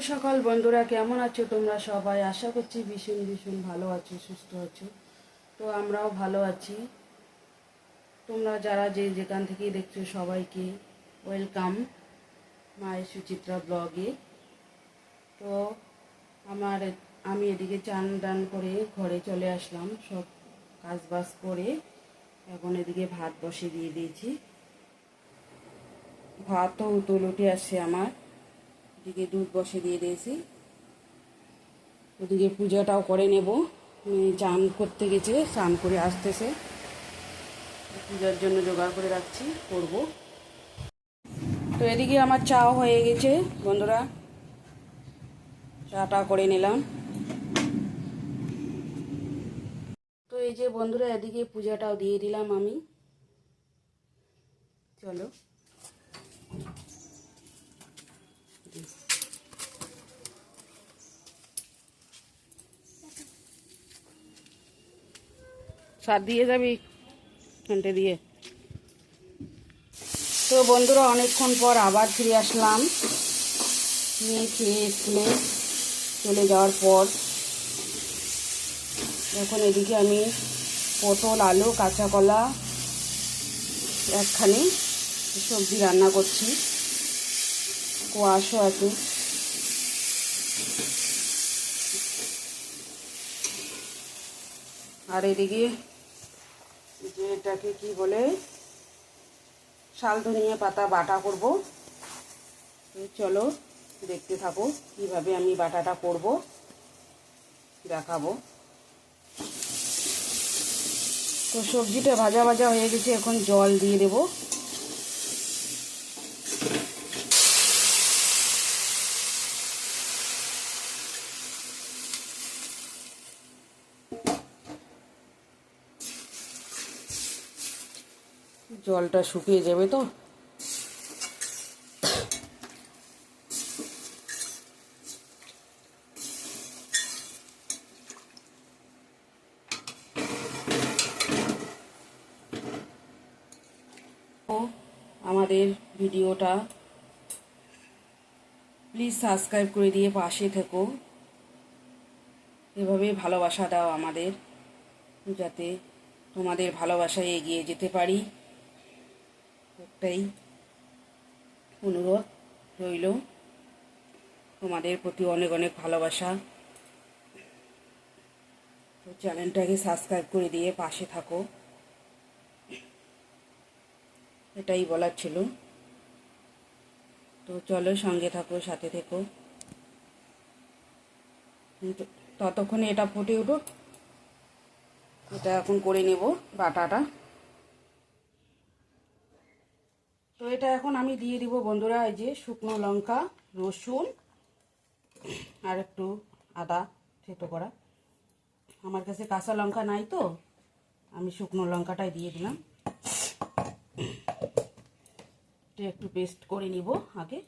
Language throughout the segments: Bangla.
সকাল বন্ধুরা, কেমন আছো তোমরা সবাই? আশা করছি ভীষণ ভীষণ ভালো আছো, সুস্থ আছো। তো আমরাও ভালো আছি। তোমরা যারা যে যেখান থেকেই দেখছো সবাইকে ওয়েলকাম মায়ের সুচিত্রা ব্লগে। তো আমার আমি এদিকে চান টান করে ঘরে চলে আসলাম, সব কাজ বাজ করে। এখন এদিকে ভাত বসিয়ে দিয়ে দিয়েছি। ভাতও উতল উঠে আসছে আমার। এদিকে দুধ বসিয়ে দিয়ে দিয়েছি। ওদিকে পূজাটাও করে নেব। চান করতে গেছে, স্নান করে আসতেছে, পূজার জন্য জোগাড় করে রাখছি, করব। তো এদিকে আমার চাও হয়ে গেছে বন্ধুরা, চাটা করে নিলাম। তো এই যে বন্ধুরা, এদিকে পূজাটাও দিয়ে দিলাম আমি। চলো সার দিয়ে যাবি ঘন্টে দিয়ে। তো বন্ধুরা, অনেকক্ষণ পর আবার ফিরে আসলাম মেয়ে খেয়ে স্কুলে চলে যাওয়ার পর। এখন এদিকে আমি পটল, আলু, কাঁচা কলা একখানি সবজি রান্না করছি। কোয়াশও আছে। আর এদিকে যে এটাকে কি বলে, শালধনিয়া পাতা বাটা করব। চলো দেখতে থাকো কিভাবে আমি বাটাটা করব, দেখাবো। তো সবজিটা ভাজা ভাজা হয়ে গেছে, এখন জল দিয়ে দেব। জলটা শুকিয়ে যাবে তো। আমাদের ভিডিওটা প্লিজ সাবস্ক্রাইব করে দিয়ে পাশে থেকো। এভাবে ভালোবাসা দাও আমাদের, যাতে তোমাদের ভালোবাসায় এগিয়ে যেতে পারি। একটাই অনুরোধ রইল, তোমাদের প্রতি অনেক অনেক ভালোবাসা। তো চ্যানেলটাকে সাবস্ক্রাইব করে দিয়ে পাশে থাকো, এটাই বলার ছিল। তো চলো সঙ্গে থাকো, সাথে থেকো। ততক্ষণে এটা ফুটে উঠুক, এটা এখন করে নেব বাটাটা। তো এটা এখন আমি দিয়ে দিব বন্ধুরা, এই যে শুকনো লঙ্কা, রসুন আর একটু আদা থেতো করা। আমার কাছে কাঁচা লঙ্কা নাই, তো আমি শুকনো লঙ্কাটাই দিয়ে দিলাম। এটা একটু পেস্ট করে নিব আগে।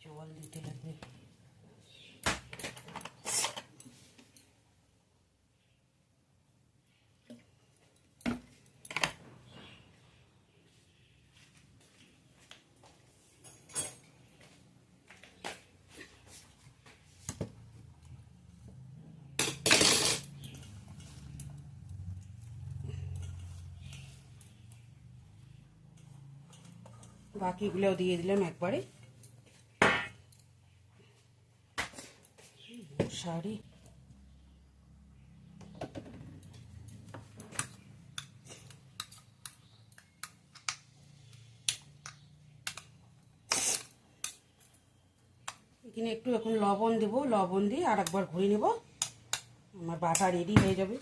জল দিতে লাগবে। বাকিগুলোও দিয়ে দিলাম একবারে। শাড়ি এখানে একটু এখন লবণ দেব, লবণ দিয়ে আর একবার ঘুরে নেব, আমার বাটা রেডি হয়ে যাবে।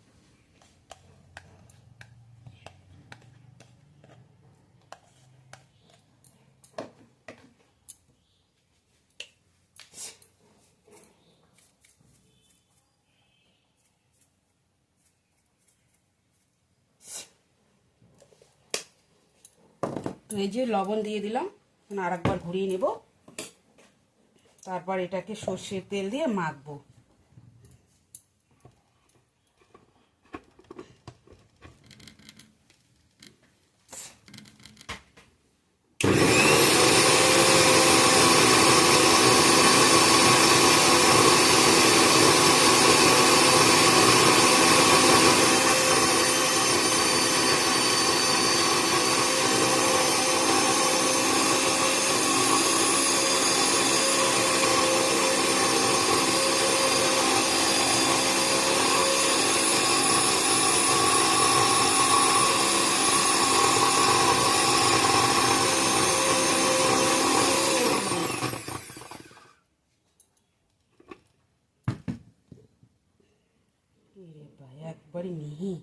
তো তো এই যে লবণ দিয়ে দিলাম, আর একবার ঘুরিয়ে নেব, তারপর এটাকে সর্ষের তেল দিয়ে মাখবো। একবারই মিহি।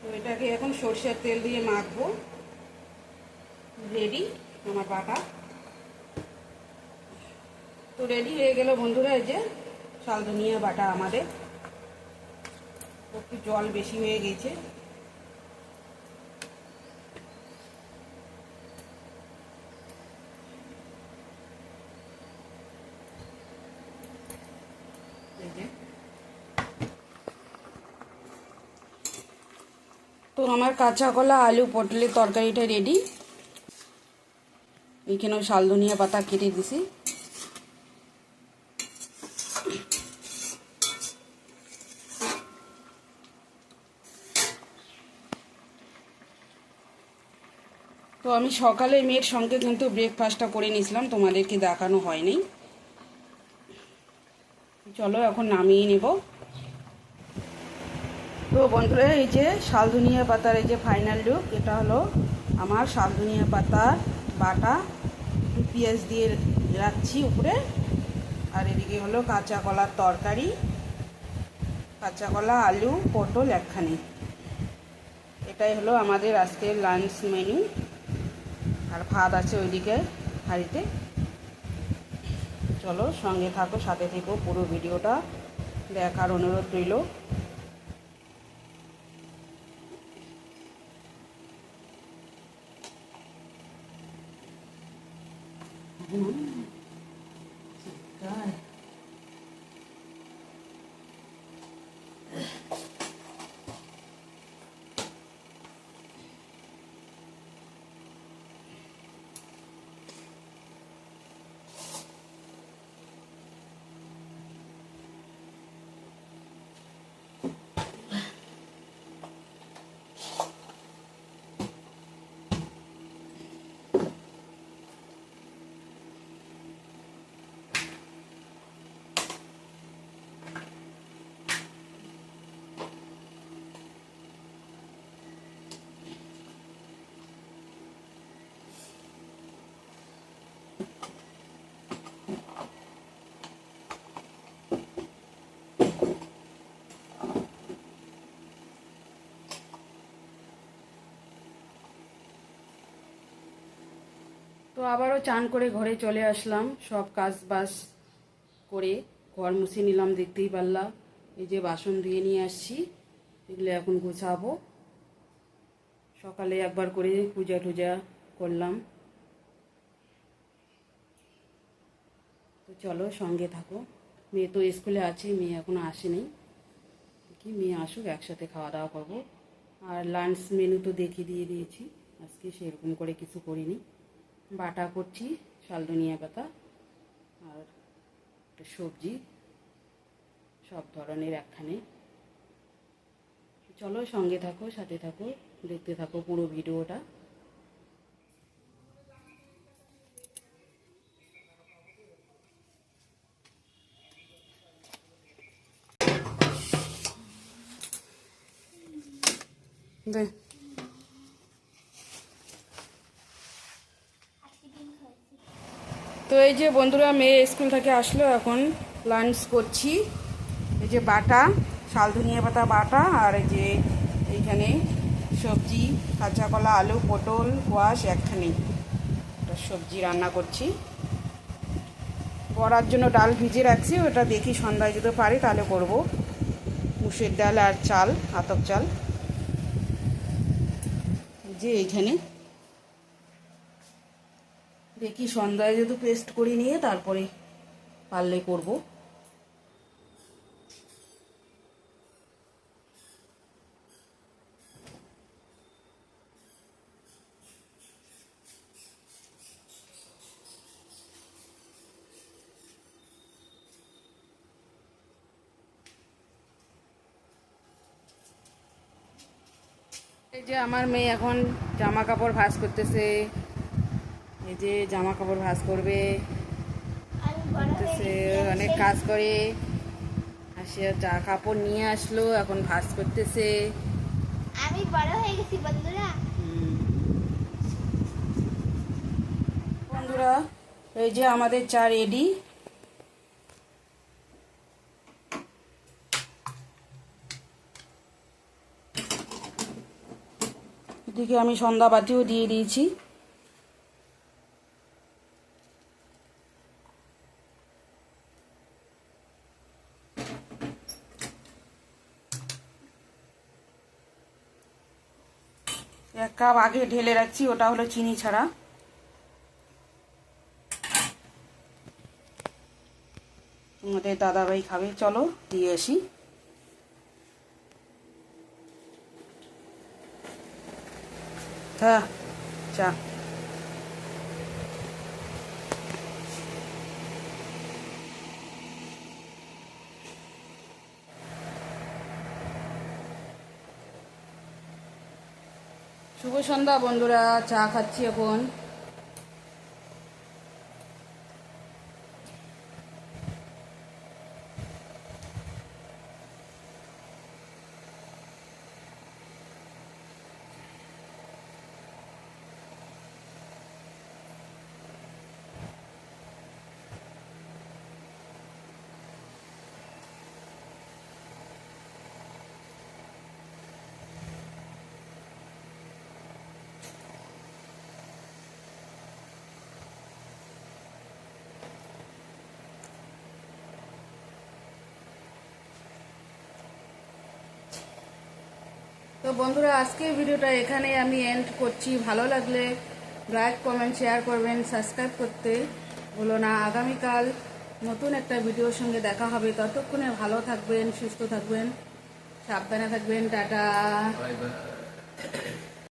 তো এটাকে এখন সরষের তেল দিয়ে মাখবো। রেডি আমার বাটা। তো রেডি হয়ে গেল বন্ধুরা, এই যে শালদুনিয়া বাটা আমাদের। একটু জল বেশি হয়ে গেছে, তো আমার কাঁচা কলা আলু পটলের তরকারিটা রেডি। এইখানেও শালদুনিয়া পাতা কেটে দিছি। তো আমি সকালে মেয়ের সঙ্গে কিন্তু ব্রেকফাস্টটা করে নিয়েছিলাম, তোমাদেরকে দেখানো হয়নি। চলো এখন নামিয়ে নেব। তো বন্ধুরা, এই যে শালদুনিয়া পাতার এই যে ফাইনাল লুক, এটা হলো আমার শালদুনিয়া পাতার বাটা। পেঁয়াজ দিয়ে রাখছি উপরে, আর এদিকে হলো কাঁচা কলার তরকারি, কাঁচা কলা আলু পটল একখানে। এটাই হলো আমাদের আজকের লাঞ্চ মেনু। আর ভাত আছে ওইদিকে হাঁড়িতে। চলো সঙ্গে থাকো, সাথে থেকো, পুরো ভিডিওটা দেখার অনুরোধ রইল। তো আবারও চান করে ঘরে চলে আসলাম, সব কাজ বাস করে ঘর মুছে নিলাম। দেখতেই পারলাম এই যে বাসন ধুয়ে নিয়ে আসছি, এগুলো এখন গোছাবো। সকালে একবার করে পূজা টুজা করলাম। তো চলো সঙ্গে থাকো। মেয়ে তো স্কুলে আছে, মেয়ে এখনো আসেনি। কি মেয়ে আসুক, একসাথে খাওয়া দাওয়া করবো। আর লাঞ্চ মেনু তো দেখিয়ে দিয়েছি, আজকে সেরকম করে কিছু করিনি। বাটা করছি শালদুনিয়া পাতা আর একটা সবজি, সব ধরনের একখানে। চলো সঙ্গে থাকো, সাথে থাকো, দেখতে থাকো পুরো ভিডিওটা। তো এই যে বন্ধুরা, মেয়ে স্কুল থেকে আসলো, এখন লাঞ্চ করছি। এই যে বাটা, শালধনিয়া পাতা বাটা, আর এই যে এইখানে সবজি, কাঁচা কলা, আলু, পটল, কোয়াশ একখানে একটা সবজি রান্না করছি। বড়ার জন্য ডাল ভিজে রাখছি, ওটা দেখি সন্ধ্যায় যদি পারি তাহলে করব। মুসুর ডাল আর চাল, আতপ চাল। যে এইখানে দেখি সন্ধ্যায় যদি পেস্ট করে নিয়ে তারপরে পারলে করব। এই যে আমার মেয়ে এখন জামা কাপড় ভাঁজ করতেছে। এই যে জামা কাপড় ভাঁজ করবে, করতেছে, অনেক কাজ করে। আর সে যা কাপড় নিয়ে আসলো, এখন ভাঁজ করতেছে। আমি বড় হয়ে গেছি বন্ধুরা। বন্ধুরা, এই যে আমাদের চা রেডি। এদিকে আমি সন্ধ্যাবাতিও দিয়ে দিয়েছি। এক কাপ আগে ঢেলে রাখছি, ওটা হলো চিনি ছাড়া। আমাদের দাদাভাই খাবে, চলো দিয়ে আসি। হ্যাঁ, চা। শুভ সন্ধ্যা বন্ধুরা, চা খাচ্ছি এখন। তো বন্ধুরা, আজকের ভিডিওটা এখানে আমি এন্ড করছি। ভালো লাগলে লাইক, কমেন্ট, শেয়ার করবেন, সাবস্ক্রাইব করতে ভুলো না। আগামীকাল নতুন একটা ভিডিওর সঙ্গে দেখা হবে। ততক্ষণে ভালো থাকবেন, সুস্থ থাকবেন, সাবধানে থাকবেন। টাটা।